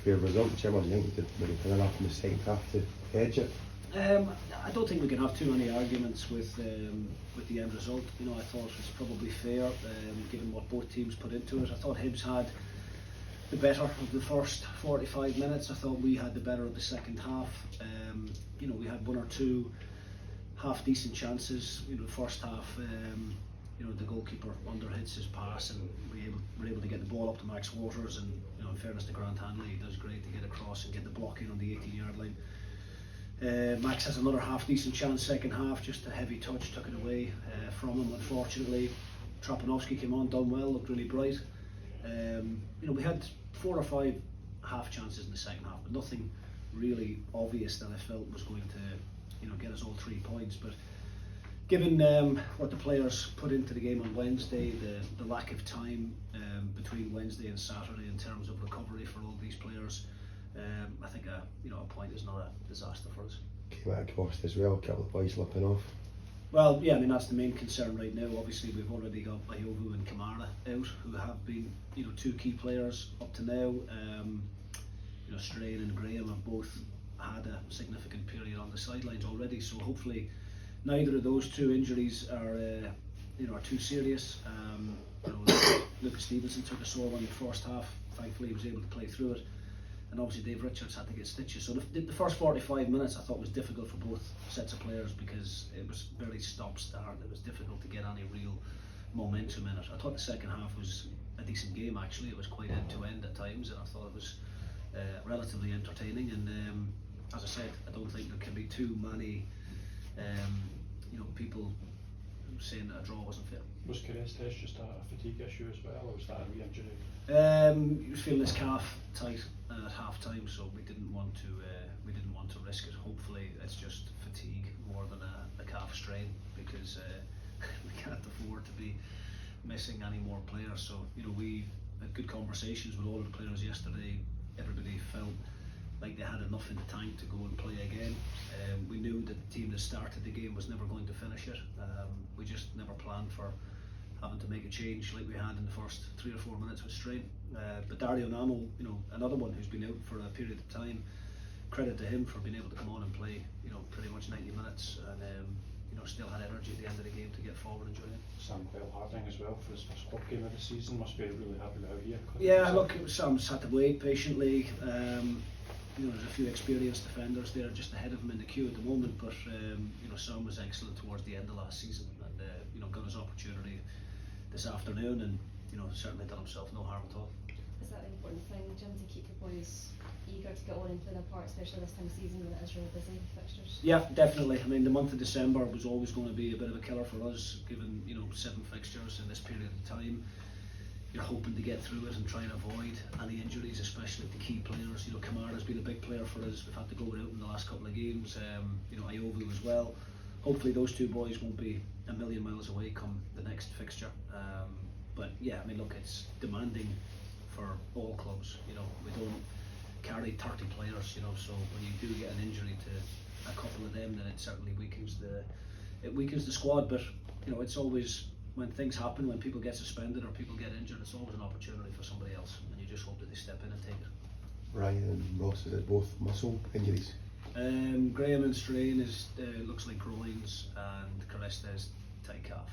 fair result, Jim. I think we did maybe enough in the second half to edge it. I don't think we can have too many arguments with the end result. You know, I thought it was probably fair, given what both teams put into it. I thought Hibs had the better of the first 45 minutes. I thought we had the better of the second half. You know, we had one or two half decent chances. You know, the first half, you know, the goalkeeper underhits his pass, and we were able to get the ball up to Max Waters. And you know, in fairness to Grant Hanley, he does great to get across and get the block in on the 18-yard line. Max has another half decent chance second half, just a heavy touch took it away from him, unfortunately. Trapanovsky came on, done well, looked really bright. You know, we had 4 or 5 half chances in the second half, but nothing really obvious that I felt was going to, you know, get us all 3 points. But given what the players put into the game on Wednesday, the lack of time between Wednesday and Saturday in terms of recovery for all these players, I think you know, a point is not a disaster for us. Came at a cost as well, a couple of boys slipping off. Well, yeah, I mean, that's the main concern right now. Obviously, we've already got Bayovu and Kamara out, who have been, you know, 2 key players up to now. You know, Strain and Graham have both had a significant period on the sidelines already, so hopefully neither of those 2 injuries are, you know, are too serious. You know, Lucas Stevenson took a sore one in the first half. Thankfully, he was able to play through it. And obviously Dave Richards had to get stitches. So the first 45 minutes I thought was difficult for both sets of players because it was very stop-start. It was difficult to get any real momentum in it. I thought the second half was a decent game actually. It was quite end-to-end at times, and I thought it was relatively entertaining. And as I said, I don't think there can be too many you know, people saying that a draw wasn't fair. Was Carestes just a fatigue issue as well, or was that a re-injury? He was feeling his calf tight at half time, so we didn't want to risk it. Hopefully it's just fatigue more than a calf strain, because we can't afford to be missing any more players. So you know, we had good conversations with all of the players yesterday. Everybody felt like they had enough in the tank to go and play again. We knew that the team that started the game was never going to finish it. We just never planned for having to make a change like we had in the first 3 or 4 minutes with Strain. But Dario Namo, you know, another one who's been out for a period of time, credit to him for being able to come on and play, you know, pretty much 90 minutes, and you know, still had energy at the end of the game to get forward and join in. Sam Harding as well for his first club game of the season, must be really happy with how he acquitted Yeah, himself. look, Sam's had to wait patiently. You know, there's a few experienced defenders there just ahead of him in the queue at the moment, but you know, Sam was excellent towards the end of last season, and you know, got his opportunity this afternoon, and you know, certainly done himself no harm at all. Is that an important thing, Jim, to keep the boys eager to get on and play their part, especially this time of season when it is really busy with fixtures? Yeah, definitely. I mean, the month of December was always going to be a bit of a killer for us, given, you know, 7 fixtures in this period of time. You're hoping to get through it and try and avoid any injuries, especially the key players. You know, Kamara's been a big player for us. We've had to go without in the last couple of games. You know, Iovu as well. Hopefully those 2 boys won't be a million miles away come the next fixture. But yeah, I mean, look, it's demanding for all clubs. You know, we don't carry 30 players. You know, so when you do get an injury to a couple of them, then it certainly weakens the squad. But you know, it's always, when things happen, when people get suspended or people get injured, it's always an opportunity for somebody else, and you just hope that they step in and take it. Ryan and Ross, is it both muscle injuries? Graham and Strain is looks like groins, and Carestes tight calf.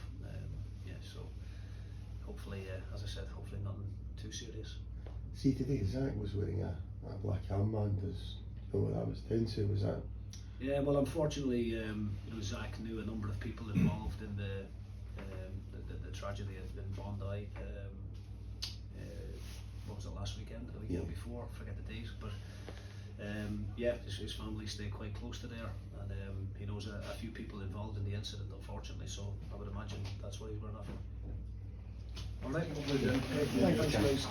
Yeah, so hopefully, as I said, hopefully nothing too serious. See, today Zach was wearing a black armband. Does you know what that was down to? Was that? Yeah, well, unfortunately, you know, Zach knew a number of people involved in the tragedy in Bondi. What was it, last weekend, the weekend before? I forget the date, but yeah, his family stay quite close to there, and he knows a few people involved in the incident, unfortunately. So I would imagine that's what he's wearing that for. All right, thanks, guys.